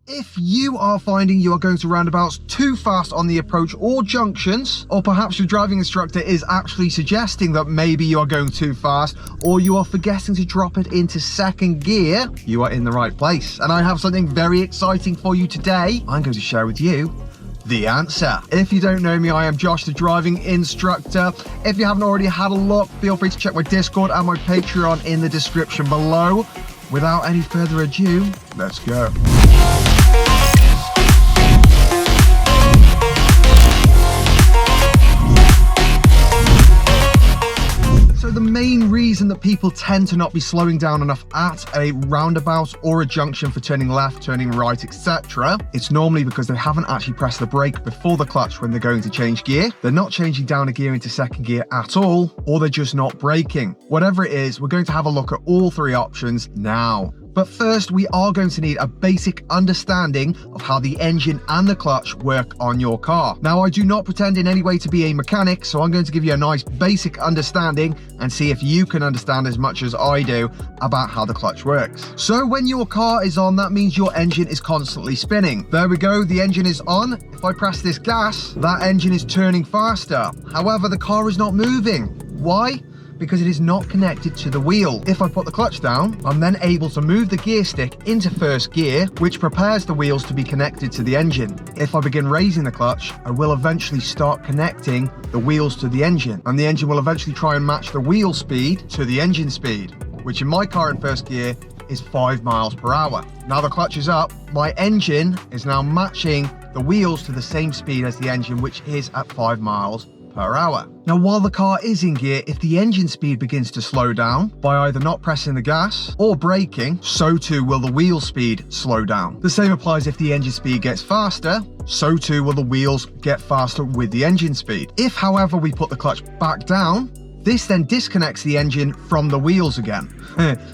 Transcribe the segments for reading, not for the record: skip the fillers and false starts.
If you are finding you are going to roundabouts too fast on the approach or junctions, or perhaps your driving instructor is actually suggesting that maybe you are going too fast, or you are forgetting to drop it into second gear, you are in the right place. And I have something very exciting for you today. I'm going to share with you the answer. If you don't know me, I am Josh, the driving instructor. If you haven't already had a look, feel free to check my Discord and my Patreon in the description below. Without any further ado, let's go. So the main reason that people tend to not be slowing down enough at a roundabout or a junction for turning left, turning right, etc. It's normally because they haven't actually pressed the brake before the clutch when they're going to change gear. They're not changing down a gear into second gear at all, or they're just not braking. Whatever it is, we're going to have a look at all three options now. But first, we are going to need a basic understanding of how the engine and the clutch work on your car. Now, I do not pretend in any way to be a mechanic, so I'm going to give you a nice basic understanding and see if you can understand as much as I do about how the clutch works. So when your car is on, that means your engine is constantly spinning. There we go, the engine is on. If I press this gas, that engine is turning faster. However, the car is not moving. Why? Because it is not connected to the wheel. If I put the clutch down, I'm then able to move the gear stick into first gear, which prepares the wheels to be connected to the engine. If I begin raising the clutch, I will eventually start connecting the wheels to the engine, and the engine will eventually try and match the wheel speed to the engine speed, which in my car in first gear is 5 miles per hour. Now the clutch is up, my engine is now matching the wheels to the same speed as the engine, which is at 5 miles per hour. Now, while the car is in gear, if the engine speed begins to slow down by either not pressing the gas or braking, so too will the wheel speed slow down. The same applies if the engine speed gets faster, so too will the wheels get faster with the engine speed. If, however, we put the clutch back down, this then disconnects the engine from the wheels again,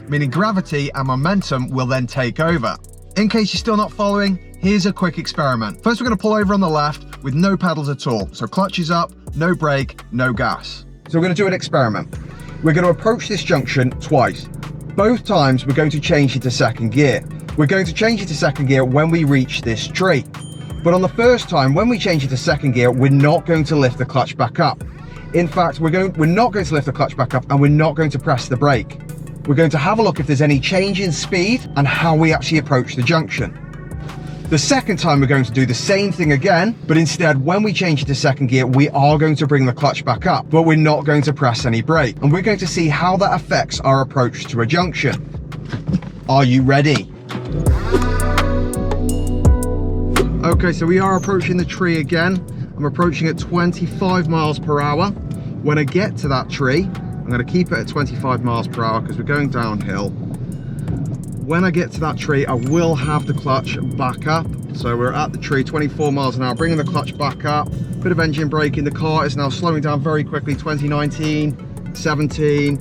meaning gravity and momentum will then take over. In case you're still not following, here's a quick experiment. First, we're going to pull over on the left with no pedals at all. So clutch is up, no brake, no gas. So we're going to do an experiment. We're going to approach this junction twice. Both times we're going to change it to second gear. We're going to change it to second gear when we reach this tree. But on the first time, when we change it to second gear, we're not going to lift the clutch back up. In fact, we're not going to lift the clutch back up, and we're not going to press the brake. We're going to have a look if there's any change in speed and how we actually approach the junction. The second time we're going to do the same thing again, but instead when we change it to second gear, we are going to bring the clutch back up, but we're not going to press any brake. And we're going to see how that affects our approach to a junction. Are you ready? Okay, so we are approaching the tree again. I'm approaching at 25 miles per hour. When I get to that tree, I'm going to keep it at 25 miles per hour because we're going downhill. When I get to that tree, I will have the clutch back up. So we're at the tree, 24 miles an hour, bringing the clutch back up. Bit of engine braking. The car is now slowing down very quickly. 20, 19, 17,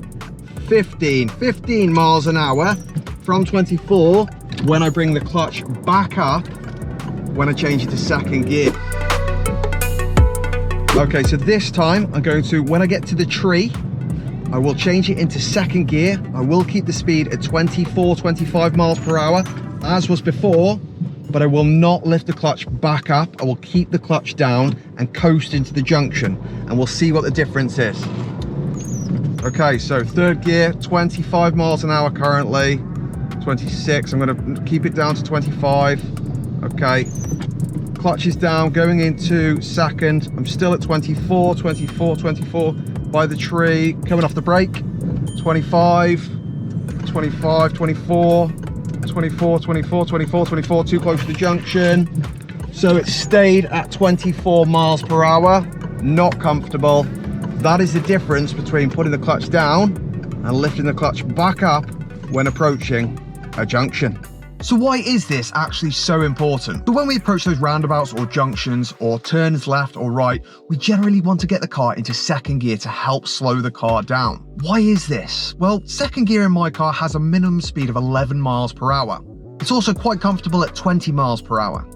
15 miles an hour from 24 when I bring the clutch back up when I change it to second gear. Okay, so this time I'm going to, when I get to the tree, I will change it into second gear. I will keep the speed at 24, 25 miles per hour, as was before, but I will not lift the clutch back up. I will keep the clutch down and coast into the junction, and we'll see what the difference is. Okay, so third gear, 25 miles an hour currently, 26. I'm gonna keep it down to 25. Okay, clutch is down, going into second. I'm still at 24, 24, 24. By the tree, coming off the brake, 25, 25, 24, 24, 24, 24, 24, too close to the junction. So it stayed at 24 miles per hour, not comfortable. That is the difference between putting the clutch down and lifting the clutch back up when approaching a junction. So why is this actually so important? But when we approach those roundabouts or junctions or turns left or right, we generally want to get the car into second gear to help slow the car down. Why is this? Well, second gear in my car has a minimum speed of 11 miles per hour. It's also quite comfortable at 20 miles per hour.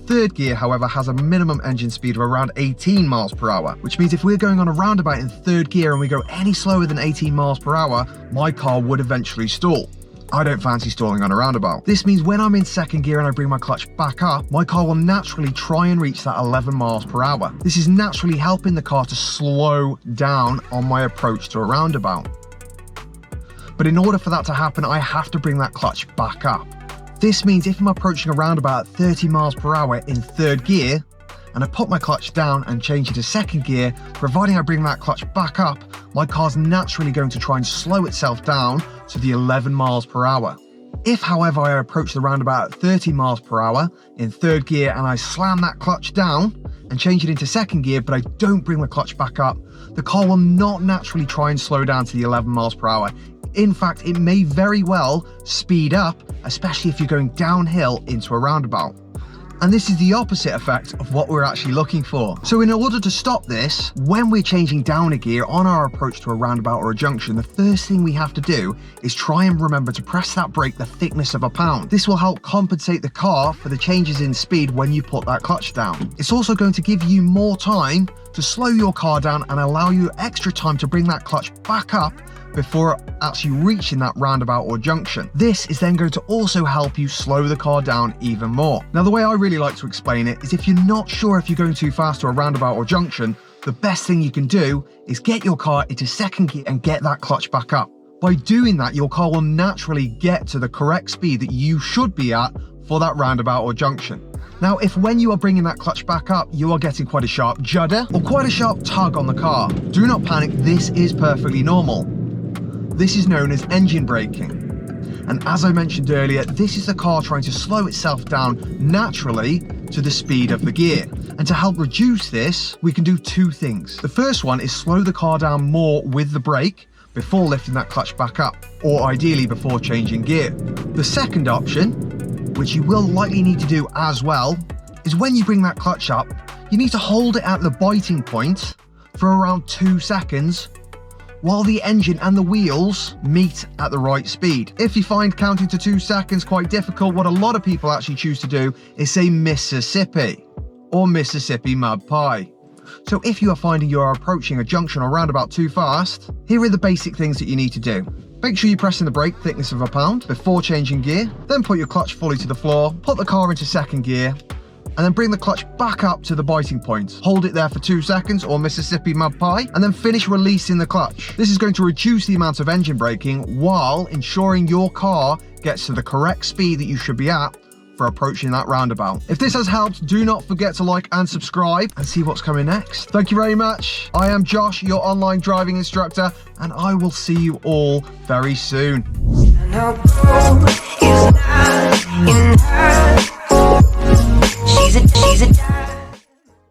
Third gear, however, has a minimum engine speed of around 18 miles per hour, which means if we're going on a roundabout in third gear and we go any slower than 18 miles per hour, my car would eventually stall. I don't fancy stalling on a roundabout. This means when I'm in second gear and I bring my clutch back up, my car will naturally try and reach that 11 miles per hour. This is naturally helping the car to slow down on my approach to a roundabout. But in order for that to happen, I have to bring that clutch back up. This means if I'm approaching a roundabout at 30 miles per hour in third gear, and I put my clutch down and change into second gear, providing I bring that clutch back up, my car's naturally going to try and slow itself down to the 11 miles per hour. If, however, I approach the roundabout at 30 miles per hour in third gear and I slam that clutch down and change it into second gear, but I don't bring the clutch back up, the car will not naturally try and slow down to the 11 miles per hour. In fact, it may very well speed up, especially if you're going downhill into a roundabout. And this is the opposite effect of what we're actually looking for. So in order to stop this, when we're changing down a gear on our approach to a roundabout or a junction, the first thing we have to do is try and remember to press that brake the thickness of a pound. This will help compensate the car for the changes in speed when you put that clutch down. It's also going to give you more time to slow your car down and allow you extra time to bring that clutch back up before actually reaching that roundabout or junction. This is then going to also help you slow the car down even more. Now, the way I really like to explain it is if you're not sure if you're going too fast to a roundabout or junction, the best thing you can do is get your car into second gear and get that clutch back up. By doing that, your car will naturally get to the correct speed that you should be at for that roundabout or junction. Now, if when you are bringing that clutch back up, you are getting quite a sharp judder or quite a sharp tug on the car, do not panic, this is perfectly normal. This is known as engine braking. And as I mentioned earlier, this is the car trying to slow itself down naturally to the speed of the gear. And to help reduce this, we can do two things. The first one is slow the car down more with the brake before lifting that clutch back up, or ideally before changing gear. The second option, which you will likely need to do as well, is when you bring that clutch up, you need to hold it at the biting point for around 2 seconds while the engine and the wheels meet at the right speed. If you find counting to 2 seconds quite difficult, what a lot of people actually choose to do is say Mississippi or Mississippi mud pie. So if you are finding you are approaching a junction or roundabout too fast, here are the basic things that you need to do. Make sure you're pressing the brake thickness of a pound before changing gear, then put your clutch fully to the floor, put the car into second gear, and then bring the clutch back up to the biting point. Hold it there for 2 seconds or Mississippi mud pie, and then finish releasing the clutch. This is going to reduce the amount of engine braking while ensuring your car gets to the correct speed that you should be at for approaching that roundabout. If this has helped, do not forget to like and subscribe and see what's coming next. Thank you very much. I am Josh, your online driving instructor, and I will see you all very soon. She's a